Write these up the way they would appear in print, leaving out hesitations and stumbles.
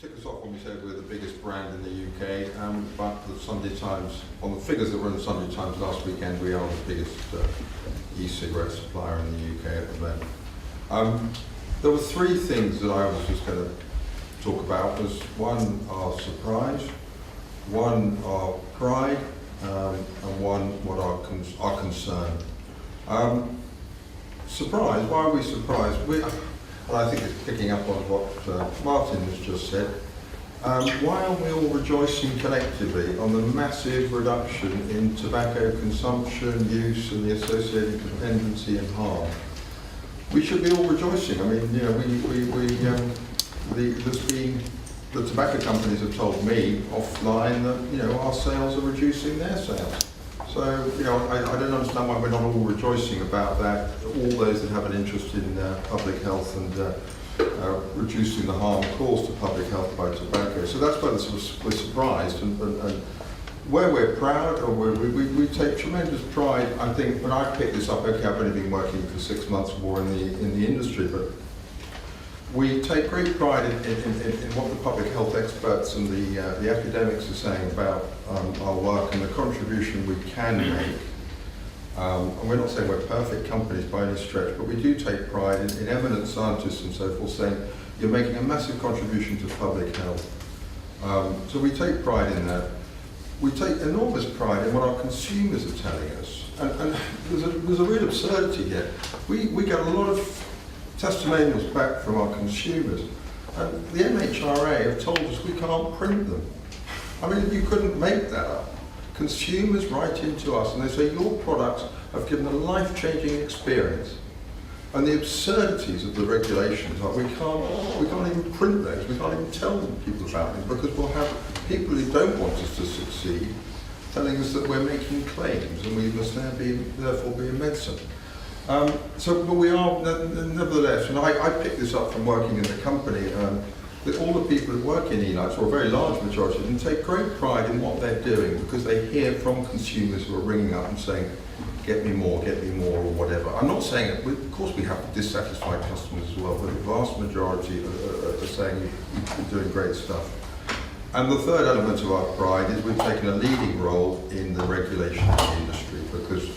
tick us off when we said we're the biggest brand in the UK, but the Sunday Times, on the figures that were in the Sunday Times last weekend, we are the biggest e-cigarette supplier in the UK at the moment. There were three things that I was just going to talk about. Was one, our surprise, one, our pride, and one, what our concern. Surprise, why are we surprised? And I think it's picking up on what Martin has just said. Why are we all rejoicing collectively on the massive reduction in tobacco consumption, use, and the associated dependency and harm? We should be all rejoicing. I mean, you know, the tobacco companies have told me offline that, you know, our sales are reducing their sales. So, you know, I don't understand why we're not all rejoicing about that, all those that have an interest in public health and reducing the harm caused to public health by tobacco. So that's why we're surprised, and where we're proud, or we take tremendous pride. I think when I picked this up, okay, I've only been working for 6 months more in the industry, but we take great pride in what the public health experts and the academics are saying about our work and the contribution we can make. And we're not saying we're perfect companies by any stretch, but we do take pride in eminent scientists and so forth saying you're making a massive contribution to public health. So we take pride in that. We take enormous pride in what our consumers are telling us. And there's a real absurdity here. We get a lot of testimonials back from our consumers, and the MHRA have told us we can't print them. I mean, you couldn't make that up. Consumers write into us and they say your products have given a life-changing experience, and the absurdities of the regulations are we can't even print those, we can't even tell people about them, because we'll have people who don't want us to succeed telling us that we're making claims and we must therefore be in medicine. But we are, nevertheless, and I picked this up from working in the company, that all the people who work in e-lights, or a very large majority of them, take great pride in what they're doing because they hear from consumers who are ringing up and saying, get me more, or whatever. I'm not saying it, of course we have dissatisfied customers as well, but the vast majority are saying you're doing great stuff. And the third element of our pride is we've taken a leading role in the regulation of the industry, because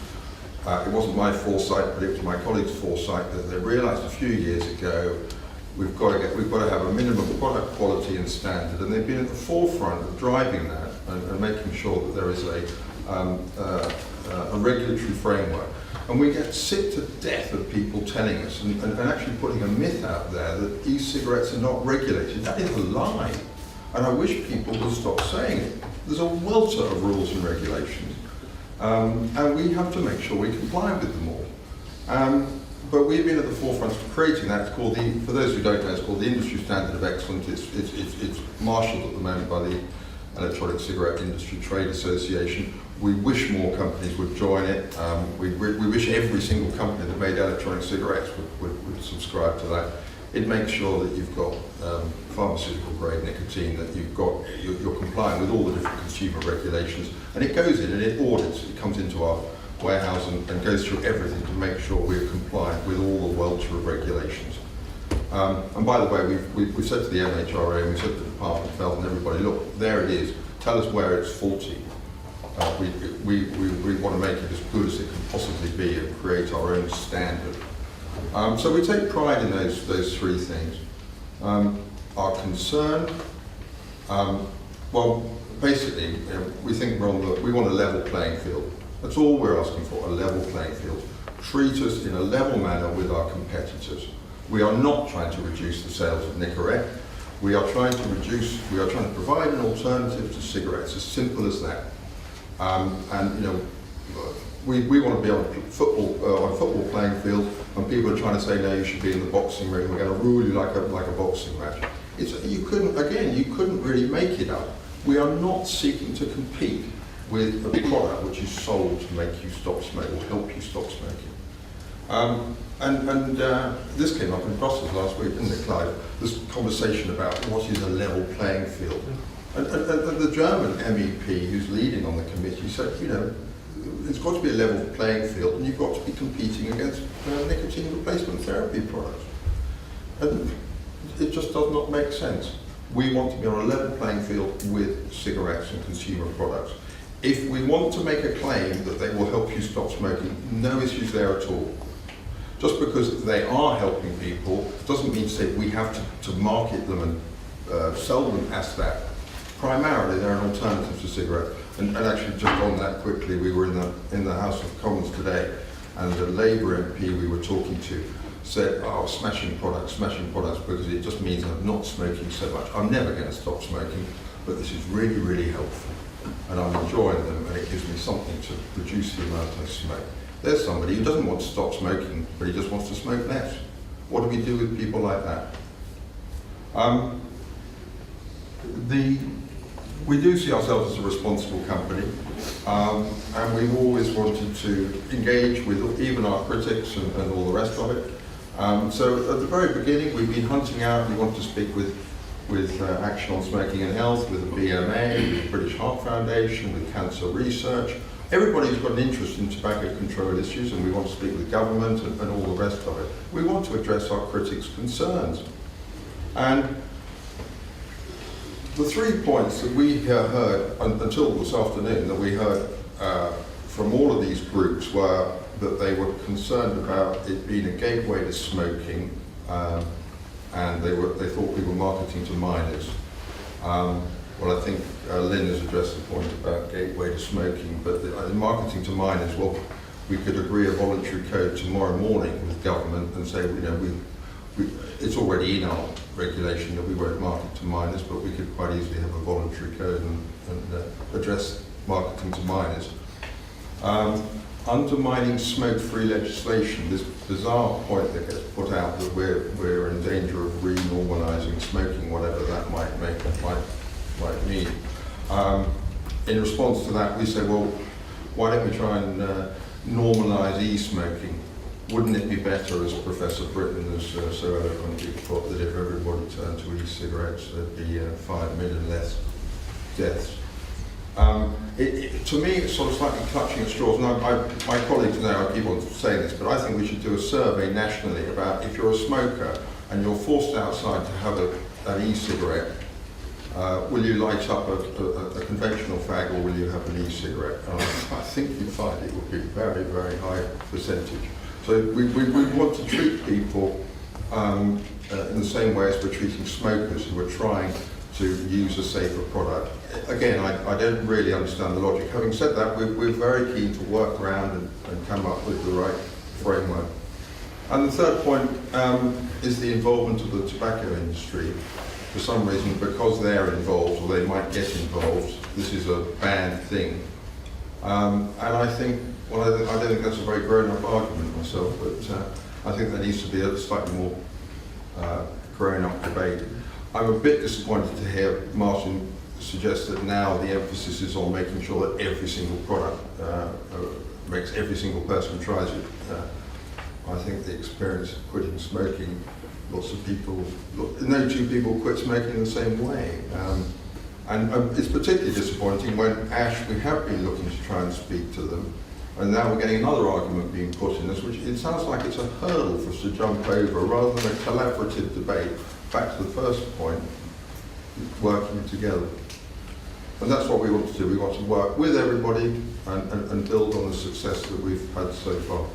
it wasn't my foresight, but it was my colleagues' foresight that they realised a few years ago we've got to have a minimum product quality and standard, and they've been at the forefront of driving that and making sure that there is a regulatory framework. And we get sick to death of people telling us and actually putting a myth out there that e-cigarettes are not regulated. That is a lie, and I wish people would stop saying it. There's a welter of rules and regulations. And we have to make sure we comply with them all. But we've been at the forefront of creating that. It's called for those who don't know, it's called the Industry Standard of Excellence. It's marshalled at the moment by the Electronic Cigarette Industry Trade Association. We wish more companies would join it. We wish every single company that made electronic cigarettes would subscribe to that. It makes sure that you've got pharmaceutical grade nicotine, that you're complying with all the different consumer regulations, and it goes in and it audits. It comes into our warehouse and goes through everything to make sure we're compliant with all the welter of regulations. And by the way, we said to the MHRA and we said to the Department of Health and everybody, look, there it is. Tell us where it's faulty. We want to make it as good as it can possibly be and create our own standard. So we take pride in those three things. Our concern, well, basically, we think we want a level playing field. That's all we're asking for, a level playing field. Treat us in a level manner with our competitors. We are not trying to reduce the sales of Nicorette. We are trying to provide an alternative to cigarettes, as simple as that. And you know, we want to be on a football playing field, and people are trying to say, no, you should be in the boxing ring, we're going to rule you like a boxing match. You couldn't really make it up. We are not seeking to compete with a product which is sold to make you stop smoking, or help you stop smoking. This came up in Brussels last week, didn't it, Clive? This conversation about what is a level playing field. And the German MEP who's leading on the committee said, you know, it's got to be a level playing field, and you've got to be competing against nicotine replacement therapy products. And it just does not make sense. We want to be on a level playing field with cigarettes and consumer products. If we want to make a claim that they will help you stop smoking, no issues there at all. Just because they are helping people doesn't mean to say we have to market them and sell them as that. Primarily, they're an alternative to cigarettes. And actually, just on that quickly, we were in the House of Commons today, and the Labour MP we were talking to said, oh, smashing products, because it just means I'm not smoking so much. I'm never going to stop smoking, but this is really, really helpful. And I'm enjoying them, and it gives me something to reduce the amount I smoke. There's somebody who doesn't want to stop smoking, but he just wants to smoke less. What do we do with people like that? We do see ourselves as a responsible company, and we've always wanted to engage with even our critics and all the rest of it. So at the very beginning, we've been hunting out. We want to speak with Action on Smoking and Health, with the BMA, with the British Heart Foundation, with Cancer Research. Everybody's got an interest in tobacco control issues, and we want to speak with government and all the rest of it. We want to address our critics' concerns. And the 3 points that we heard until this afternoon, that we heard from all of these groups, were that they were concerned about it being a gateway to smoking, and they thought we were marketing to minors. Well, I think Lynn has addressed the point about gateway to smoking, but the marketing to minors, well, we could agree a voluntary code tomorrow morning with government and say, you know, it's already in our regulation that we won't market to minors, but we could quite easily have a voluntary code and address marketing to minors. Undermining smoke-free legislation, this bizarre point that gets put out that we're in danger of renormalising smoking, whatever that might mean. In response to that, we say, well, why don't we try and normalise e-smoking? Wouldn't it be better, as Professor Britton has so eloquently put, that if everybody turned to e-cigarettes, there'd be 5 million less deaths? To me, it's sort of slightly clutching at straws, and my colleagues know I keep on saying this, but I think we should do a survey nationally about if you're a smoker and you're forced outside to have an e-cigarette, will you light up a conventional fag, or will you have an e-cigarette? And I think you'd find it would be a very, very high percentage. So we want to treat people in the same way as we're treating smokers who are trying to use a safer product. Again, I don't really understand the logic. Having said that, we're very keen to work around and come up with the right framework. And the third point is the involvement of the tobacco industry. For some reason, because they're involved, or they might get involved, this is a bad thing. And I think, well, I don't think that's a very grown-up argument myself, but I think there needs to be a slightly more grown-up debate. I'm a bit disappointed to hear Martin suggest that now the emphasis is on making sure that every single product makes every single person tries it. I think the experience of quitting smoking, lots of people, no two people quit smoking in the same way. And it's particularly disappointing when we have been looking to try and speak to them, and now we're getting another argument being put in us, which it sounds like it's a hurdle for us to jump over rather than a collaborative debate. Back to the first point, working together. And that's what we want to do. We want to work with everybody and build on the success that we've had so far.